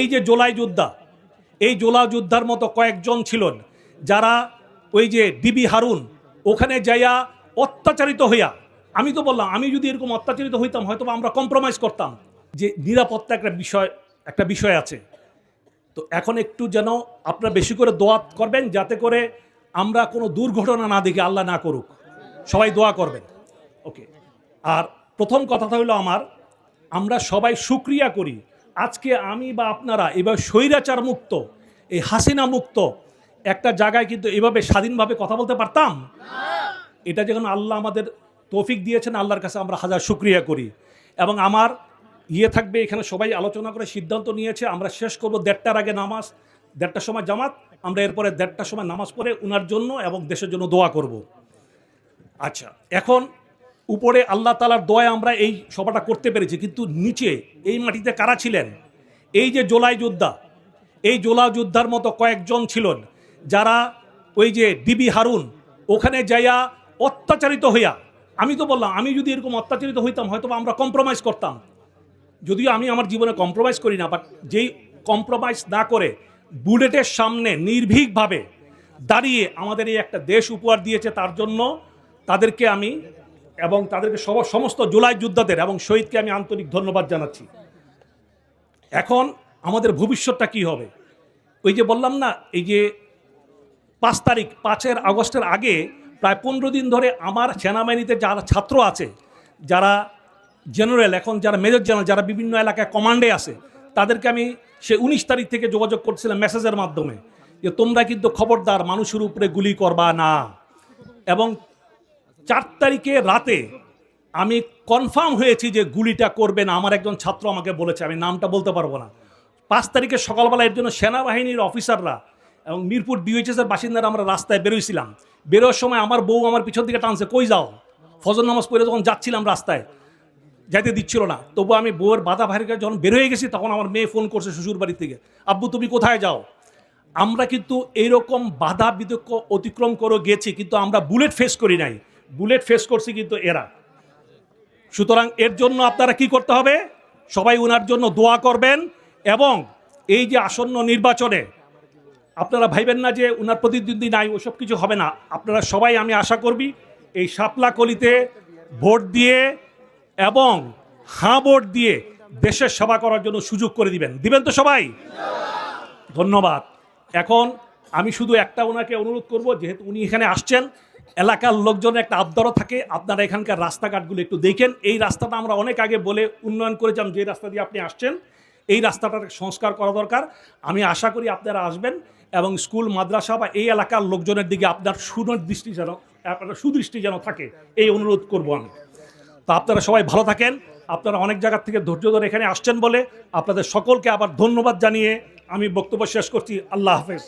এই যে জোলাই যোদ্ধা, এই জোলা যোদ্ধার মতো কয়েকজন ছিলেন যারা ওই যে ডিবি হারুন ওখানে যাইয়া অত্যাচারিত হইয়া, আমি তো বললাম আমি যদি এরকম অত্যাচারিত হইতাম হয়তো আমরা কম্প্রোমাইজ করতাম। যে নিরাপত্তা একটা বিষয় আছে। তো এখন একটু যেন আপনারা বেশি করে দোয়া করবেন যাতে করে আমরা কোনো দুর্ঘটনা না দেখি, আল্লাহ না করুক। সবাই দোয়া করবেন। ওকে। আর প্রথম কথাটা হলো আমরা সবাই শুকরিয়া করি আজকে আমি বা আপনারা এবার স্বৈরাচার মুক্ত, এই হাসিনা মুক্ত একটা জায়গায় কিন্তু এভাবে স্বাধীনভাবে কথা বলতে পারতাম। এটা যখন আল্লাহ আমাদের তৌফিক দিয়েছেন, আল্লাহর কাছে আমরা হাজার শুকরিয়া করি। এবং আমার থাকবে এখানে সবাই আলোচনা করে সিদ্ধান্ত নিয়েছে আমরা শেষ করব 1:30টার আগে নামাজ, 1:30টার সময় জামাত, আমরা এরপরে 1:30টার সময় নামাজ পড়ে উনার জন্য এবং দেশের জন্য দোয়া করব। আচ্ছা, এখন উপরে আল্লাহ তাআলার দোয়ায় আমরা এই সভাটা করতে পেরেছি, কিন্তু নিচে এই মাটিতে কারা ছিলেন? এই যে জোলাই যোদ্ধা, এই জোলা যোদ্ধার মতো কয়েকজন ছিলেন যারা ওই যে ডিবি হারুন ওখানে যাইয়া অত্যাচারিত হইয়া, আমি তো বললাম আমি যদি এরকম অত্যাচারিত হইতাম হয়তো আমরা কম্প্রোমাইজ করতাম। যদিও আমি আমার জীবনে কম্প্রোমাইজ করি না, বাট যেই কম্প্রোমাইজ না করে বুলেটের সামনে নির্ভীকভাবে দাঁড়িয়ে আমাদের এই একটা দেশ উপহার দিয়েছে, তার জন্য তাদেরকে আমি এবং তাদেরকে সমস্ত জুলাই যোদ্ধাদের এবং শহীদকে আমি আন্তরিক ধন্যবাদ জানাচ্ছি। এখন আমাদের ভবিষ্যৎটা কি হবে? ওই যে বললাম না, এই যে 5 তারিখ 5 আগস্টের আগে প্রায় 15 দিন ধরে আমার সেনাবাহিনীতে যারা ছাত্র আছে, যারা জেনারেল, এখন যারা মেজর জেনারেল, যারা বিভিন্ন এলাকায় কমান্ডে আছে, তাদেরকে আমি সে 19 তারিখ থেকে যোগাযোগ করছিলাম মেসেজের মাধ্যমে যে তোমরা কিন্তু খবরদার মানুষের উপরে গুলি করবা না। এবং 4 তারিখে রাতে আমি কনফার্ম হয়েছি যে গুলিটা করবে না। আমার একজন ছাত্র আমাকে বলেছে, আমি নামটা বলতে পারবো না। 5 তারিখে সকালবেলা এর জন্য সেনাবাহিনীর অফিসাররা এবং মিরপুর ডিওএইচএসের বাসিন্দারা আমরা রাস্তায় বেরোইছিলাম। বেরোর সময় আমার বউ আমার পিছন দিকে টানছে, কই যাও? ফজর নামাজ পড়ে যখন যাচ্ছিলাম রাস্তায়, যাইতে দিচ্ছিল না। তবু আমি বউয়ের বাধা ভাইয়ের কাছে যখন বের হয়ে গেছি তখন আমার মেয়ে ফোন করছে শ্বশুর বাড়ি থেকে, আব্বু তুমি কোথায় যাও? আমরা কিন্তু এইরকম বাধা বিতর্ক অতিক্রম করে গেছি, কিন্তু আমরা বুলেট ফেস করি নাই। বুলেট ফেস করছি কিন্তু এরা। সুতরাং এর জন্য আপনারা কি করতে হবে? সবাই ওনার জন্য দোয়া করবেন। এবং এই যে আসন্ন নির্বাচনে আপনারা ভাইবেন না যে ওনার প্রতিদ্বন্দ্বী নাই, ওসব কিছু হবে না। আপনারা সবাই, আমি আশা করবি, এই শাপলাকলিতে ভোট দিয়ে এবং ভোট দিয়ে দেশের সেবা করার জন্য সুযোগ করে দিবেন তো সবাই? ধন্যবাদ। এখন আমি শুধু একটা ওনাকে অনুরোধ করব, যেহেতু উনি এখানে আসছেন, এলাকার লোকজনের একটা আবদারও থাকে, আপনারা এখানকার রাস্তাঘাটগুলো একটু দেখেন। এই রাস্তাটা আমরা অনেক আগে বলে উন্নয়ন করেছিলাম, যে রাস্তা দিয়ে আপনি আসছেন এই রাস্তাটার সংস্কার করা দরকার। আমি আশা করি আপনারা আসবেন এবং স্কুল মাদ্রাসা বা এই এলাকার লোকজনের দিকে আপনার সুদৃষ্টি যেন থাকে, এই অনুরোধ করব আমি। তো আপনারা সবাই ভালো থাকেন। আপনারা অনেক জায়গা থেকে ধৈর্য ধরে এখানে আসছেন বলে আপনাদের সকলকে আবার ধন্যবাদ জানিয়ে আমি বক্তব্য শেষ করছি। আল্লাহ হাফেজ।